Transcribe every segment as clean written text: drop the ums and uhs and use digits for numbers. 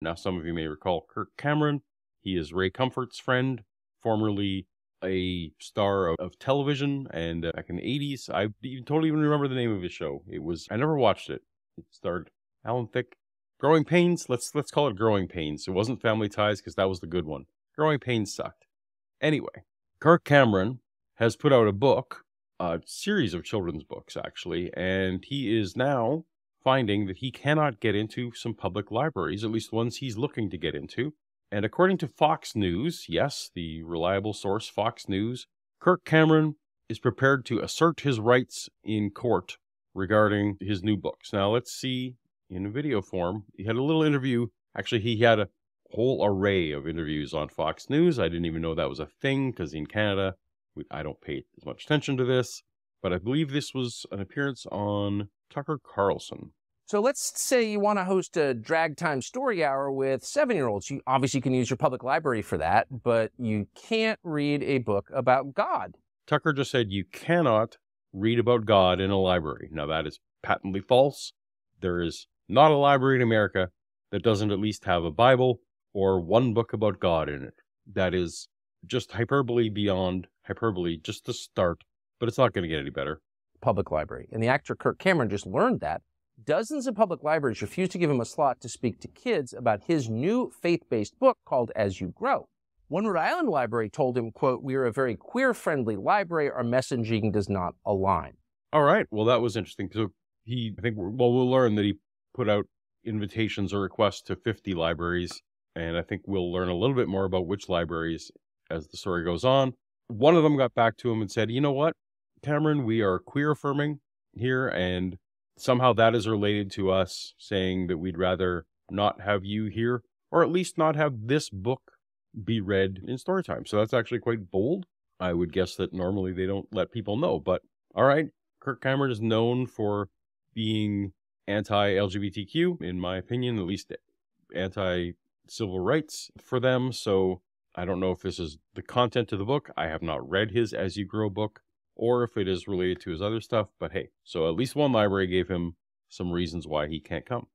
Now, some of you may recall Kirk Cameron. He is Ray Comfort's friend, formerly a star of television, and back in the 80s, I don't even remember the name of his show. I never watched it. It starred Alan Thicke. Growing Pains, let's call it Growing Pains. It wasn't Family Ties because that was the good one. Growing Pains sucked. Anyway, Kirk Cameron has put out a book, a series of children's books actually, and he is now finding that he cannot get into some public libraries, at least ones he's looking to get into. And according to Fox News, yes, the reliable source, Fox News, Kirk Cameron is prepared to assert his rights in court regarding his new books. Now, let's see in video form. He had a little interview. Actually, he had a whole array of interviews on Fox News. I didn't even know that was a thing because in Canada, I don't pay as much attention to this. But I believe this was an appearance on Tucker Carlson. So let's say you want to host a drag time story hour with 7-year-olds. You obviously can use your public library for that, but you can't read a book about God. Tucker just said you cannot read about God in a library. Now, that is patently false. There is not a library in America that doesn't at least have a Bible or one book about God in it. That is just hyperbole beyond hyperbole, just the start, but it's not going to get any better. Public library. And the actor Kirk Cameron just learned that. Dozens of public libraries refuse to give him a slot to speak to kids about his new faith-based book called As You Grow. One Rhode Island library told him, quote, "We are a very queer-friendly library. Our messaging does not align." All right. Well, that was interesting. So we'll learn that he put out invitations or requests to 50 libraries. And I think we'll learn a little bit more about which libraries as the story goes on. One of them got back to him and said, you know what, Cameron, we are queer affirming here, and somehow that is related to us saying that we'd rather not have you here, or at least not have this book be read in story time. So that's actually quite bold. I would guess that normally they don't let people know, but all right. Kirk Cameron is known for being anti-LGBTQ, in my opinion, at least anti-civil rights for them. So I don't know if this is the content of the book. I have not read his As You Grow book, or if it is related to his other stuff. But hey, so at least one library gave him some reasons why he can't come.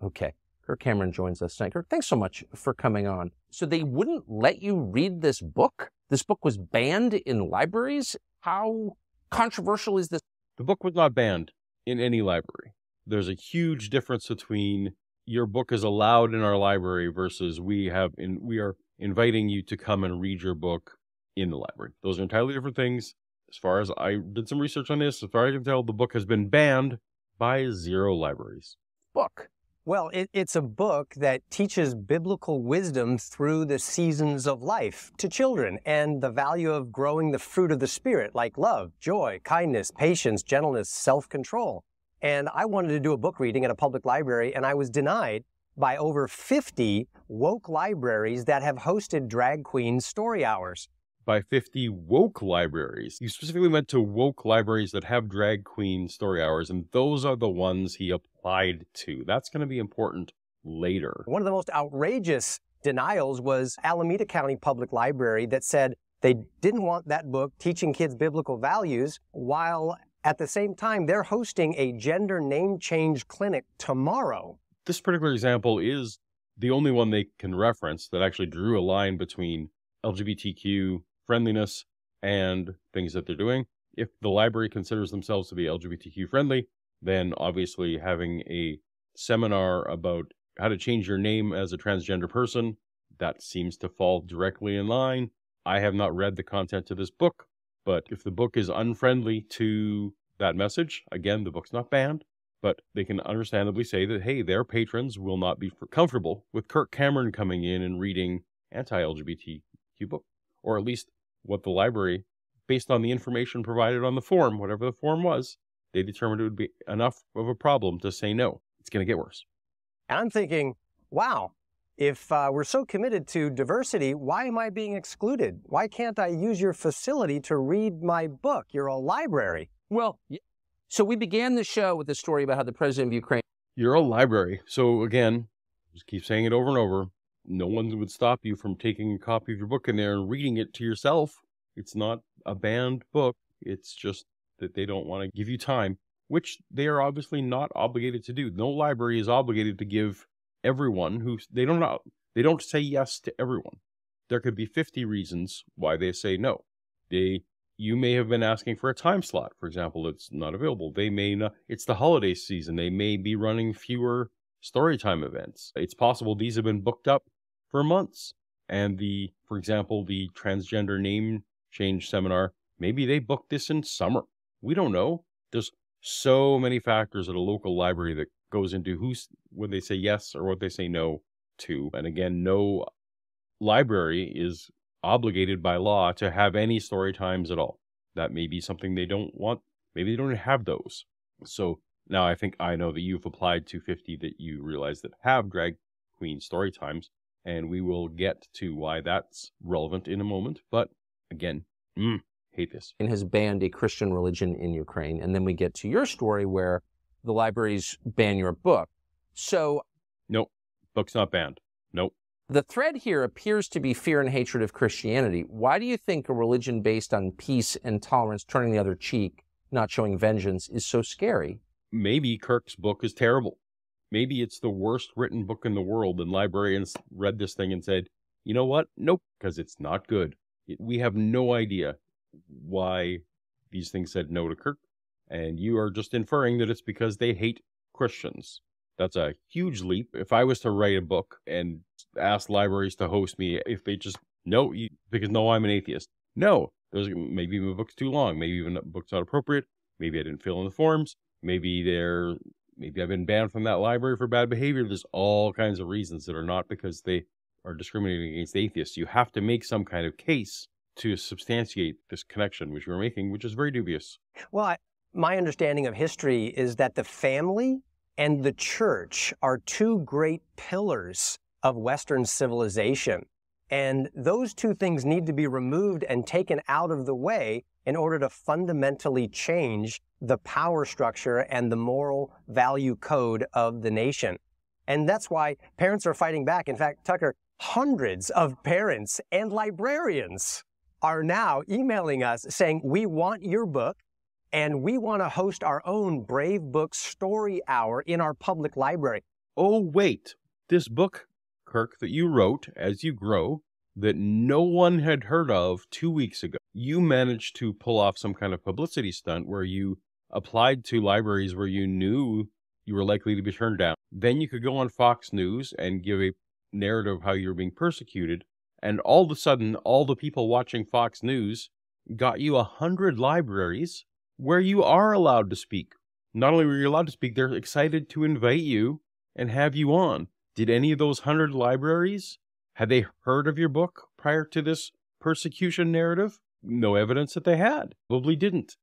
Okay. Kirk Cameron joins us tonight. Kirk, thanks so much for coming on. So they wouldn't let you read this book? This book was banned in libraries? How controversial is this? The book was not banned in any library. There's a huge difference between your book is allowed in our library versus we are inviting you to come and read your book in the library. Those are entirely different things. As far as I did some research on this, as far as I can tell, the book has been banned by 0 libraries. Book. Well, it's a book that teaches biblical wisdom through the seasons of life to children and the value of growing the fruit of the Spirit, like love, joy, kindness, patience, gentleness, self-control. And I wanted to do a book reading at a public library, and I was denied by over 50 woke libraries that have hosted drag queen story hours. By 50 woke libraries. You specifically went to woke libraries that have drag queen story hours, and those are the ones he applied to. That's going to be important later. One of the most outrageous denials was Alameda County Public Library that said they didn't want that book teaching kids biblical values, while at the same time they're hosting a gender name change clinic tomorrow. This particular example is the only one they can reference that actually drew a line between LGBTQ friendliness and things that they're doing. If the library considers themselves to be LGBTQ friendly, then obviously having a seminar about how to change your name as a transgender person, that seems to fall directly in line. I have not read the content of this book, but if the book is unfriendly to that message, again, the book's not banned, but they can understandably say that, hey, their patrons will not be comfortable with Kirk Cameron coming in and reading anti-LGBTQ book, or at least what the library, based on the information provided on the form, whatever the form was, they determined it would be enough of a problem to say no. It's going to get worse. And I'm thinking, wow, if we're so committed to diversity, why am I being excluded? Why can't I use your facility to read my book? You're a library. Well, so we began the show with a story about how the president of Ukraine... You're a library. So again, just keep saying it over and over. No one would stop you from taking a copy of your book in there and reading it to yourself. It's not a banned book. It's just that they don't want to give you time, which they are obviously not obligated to do. No library is obligated to give everyone they don't say yes to everyone. There could be 50 reasons why they say no. You may have been asking for a time slot, for example, that's not available. They may not, it's the holiday season. They may be running fewer storytime events. It's possible these have been booked up for months. And for example, the transgender name change seminar, maybe they booked this in summer. We don't know. There's so many factors at a local library that goes into what they say yes or what they say no to. And again, no library is obligated by law to have any story times at all. That may be something they don't want. Maybe they don't have those. So now I think I know that you've applied to 50 that you realize that have drag queen story times, and we will get to why that's relevant in a moment. But again, hate this. And has banned a Christian religion in Ukraine. And then we get to your story where the libraries ban your book. So nope, book's not banned. Nope. The thread here appears to be fear and hatred of Christianity. Why do you think a religion based on peace and tolerance, turning the other cheek, not showing vengeance, is so scary? Maybe Kirk's book is terrible. Maybe it's the worst written book in the world, and librarians read this thing and said, you know what? Nope, because it's not good. We have no idea why these things said no to Kirk, and you are just inferring that it's because they hate Christians. That's a huge leap. If I was to write a book and ask libraries to host me, if they just, because I'm an atheist. No, maybe my book's too long. Maybe even the book's not appropriate. Maybe I didn't fill in the forms. Maybe I've been banned from that library for bad behavior. There's all kinds of reasons that are not because they are discriminating against atheists. You have to make some kind of case to substantiate this connection, which you're making, which is very dubious. Well, my understanding of history is that the family and the church are two great pillars of Western civilization. And those two things need to be removed and taken out of the way in order to fundamentally change the power structure and the moral value code of the nation. And that's why parents are fighting back. In fact, Tucker, hundreds of parents and librarians are now emailing us saying, we want your book, and we want to host our own Brave Book Story Hour in our public library. Oh, wait. This book, Kirk, that you wrote as you grow, that no one had heard of 2 weeks ago, you managed to pull off some kind of publicity stunt where you applied to libraries where you knew you were likely to be turned down. Then you could go on Fox News and give a narrative of how you were being persecuted. And all of a sudden, all the people watching Fox News got you 100 libraries where you are allowed to speak. Not only were you allowed to speak, they're excited to invite you and have you on. Did any of those 100 libraries, had they heard of your book prior to this persecution narrative? No evidence that they had. Probably didn't.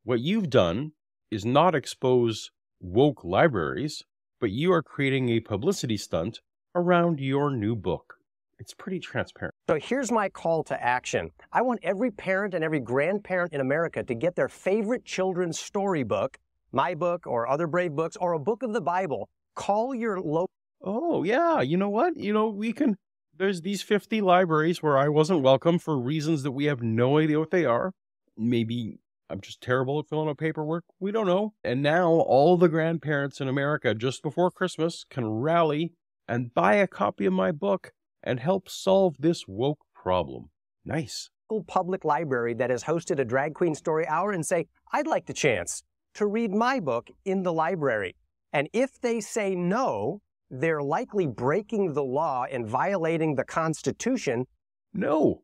What you've done is not expose woke libraries, but you are creating a publicity stunt around your new book. It's pretty transparent. So here's my call to action. I want every parent and every grandparent in America to get their favorite children's storybook, my book or other Brave books, or a book of the Bible. Call your local. Oh, yeah. You know what? There's these 50 libraries where I wasn't welcome for reasons that we have no idea what they are. Maybe I'm just terrible at filling out paperwork. We don't know. And now all the grandparents in America just before Christmas can rally and buy a copy of my book and help solve this woke problem. Nice. Public library that has hosted a drag queen story hour and say, I'd like the chance to read my book in the library. And if they say no, they're likely breaking the law and violating the Constitution. No.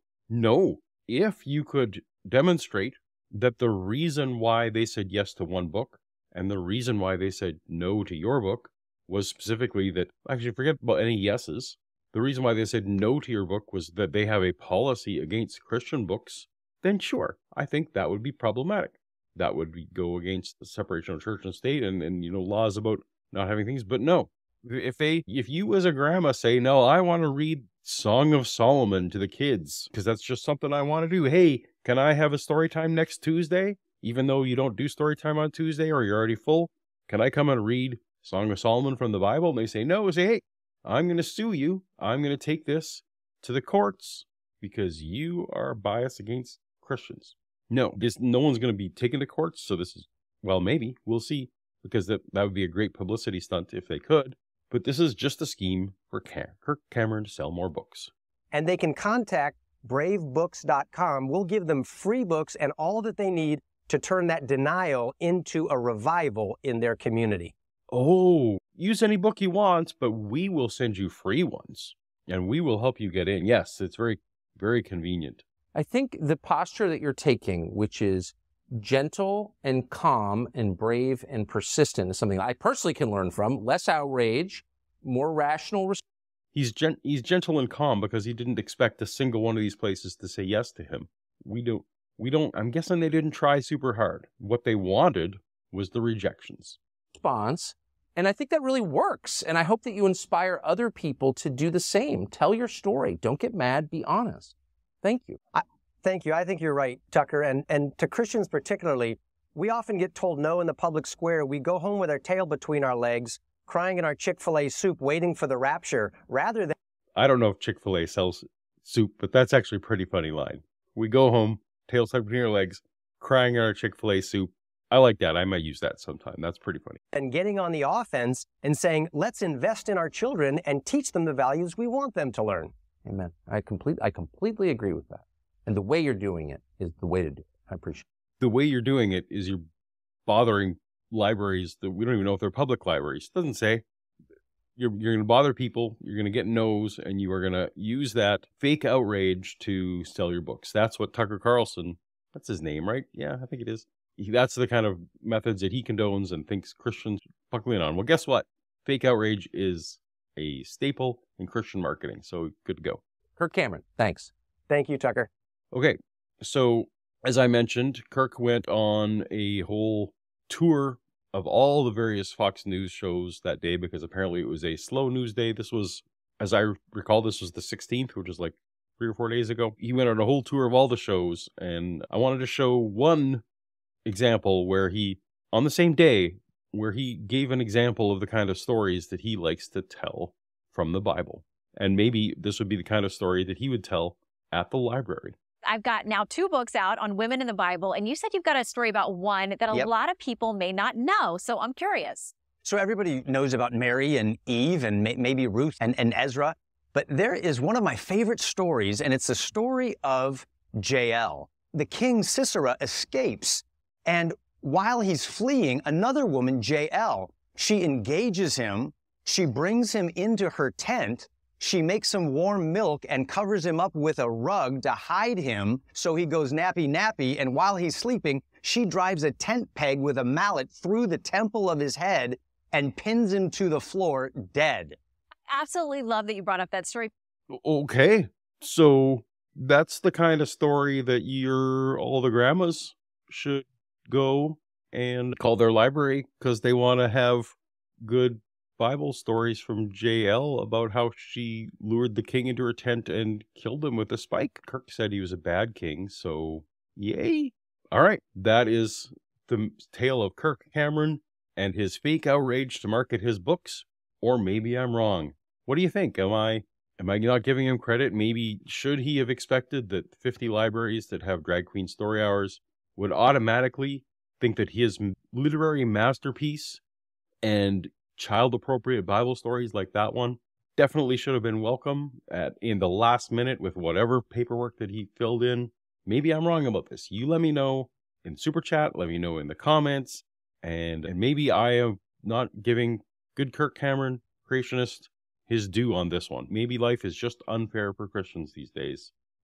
If you could demonstrate that the reason why they said yes to one book and the reason why they said no to your book was specifically that, actually forget about any yeses, the reason why they said no to your book was that they have a policy against Christian books, then sure, I think that would be problematic. That would go against the separation of church and state and laws about not having things. But no, if you as a grandma say, no, I want to read Song of Solomon to the kids because that's just something I want to do. Hey, can I have a story time next Tuesday? Even though you don't do story time on Tuesday or you're already full, can I come and read Song of Solomon from the Bible? And they say no, say, hey, I'm going to sue you. I'm going to take this to the courts because you are biased against Christians. No, no one's going to be taken to courts. So this is, well, maybe we'll see, because that would be a great publicity stunt if they could. But this is just a scheme for Kirk Cameron to sell more books. And they can contact bravebooks.com. We'll give them free books and all that they need to turn that denial into a revival in their community. Oh, use any book you want, but we will send you free ones. And we will help you get in. Yes, it's very, very convenient. I think the posture that you're taking, which is gentle and calm and brave and persistent, is something I personally can learn from. Less outrage, more rational response. He's gentle and calm because he didn't expect a single one of these places to say yes to him. We don't, I'm guessing they didn't try super hard. What they wanted was the rejections. And I think that really works. And I hope that you inspire other people to do the same. Tell your story. Don't get mad. Be honest. Thank you. Thank you. I think you're right, Tucker. And to Christians particularly, we often get told no in the public square. We go home with our tail between our legs, crying in our Chick-fil-A soup, waiting for the rapture, rather than... I don't know if Chick-fil-A sells soup, but that's actually a pretty funny line. We go home, tail stuck between our legs, crying in our Chick-fil-A soup. I like that. I might use that sometime. That's pretty funny. And getting on the offense and saying, let's invest in our children and teach them the values we want them to learn. Amen. I completely agree with that. And the way you're doing it is the way to do it. I appreciate it. The way you're doing it is you're bothering libraries that we don't even know if they're public libraries. It doesn't say. You're going to bother people, you're going to get no's, and you are going to use that fake outrage to sell your books. That's what Tucker Carlson, that's his name, right? Yeah, I think it is. That's the kind of methods that he condones and thinks Christians buckle in on. Well, guess what? Fake outrage is a staple in Christian marketing, so good to go. Kirk Cameron, thanks. Thank you, Tucker. Okay, so as I mentioned, Kirk went on a whole tour of all the various Fox News shows that day because apparently it was a slow news day. This was, as I recall, this was the 16th, which was like 3 or 4 days ago. He went on a whole tour of all the shows, and I wanted to show one example where he, on the same day, where he gave an example of the kind of stories that he likes to tell from the Bible. And maybe this would be the kind of story that he would tell at the library. I've got now 2 books out on women in the Bible, and you said you've got a story about one that a lot of people may not know, so I'm curious. So everybody knows about Mary and Eve and maybe Ruth and Ezra, but there is one of my favorite stories, and it's the story of Jael. The king Sisera escapes, and while he's fleeing, another woman, Jael, she engages him, she brings him into her tent, she makes some warm milk and covers him up with a rug to hide him so he goes nappy, and while he's sleeping, she drives a tent peg with a mallet through the temple of his head and pins him to the floor dead. Absolutely love that you brought up that story. Okay, so that's the kind of story that all the grandmas should go and call their library because they want to have good Bible stories from Jael about how she lured the king into her tent and killed him with a spike. Kirk said he was a bad king, so yay. All right, that is the tale of Kirk Cameron and his fake outrage to market his books. Or maybe I'm wrong. What do you think? Am I not giving him credit? Maybe should he have expected that 50 libraries that have drag queen story hours would automatically think that his literary masterpiece and child-appropriate Bible stories like that one definitely should have been welcome in the last minute with whatever paperwork that he filled in? Maybe I'm wrong about this. You let me know in Super Chat, let me know in the comments, and maybe I am not giving good Kirk Cameron, creationist, his due on this one. Maybe life is just unfair for Christians these days.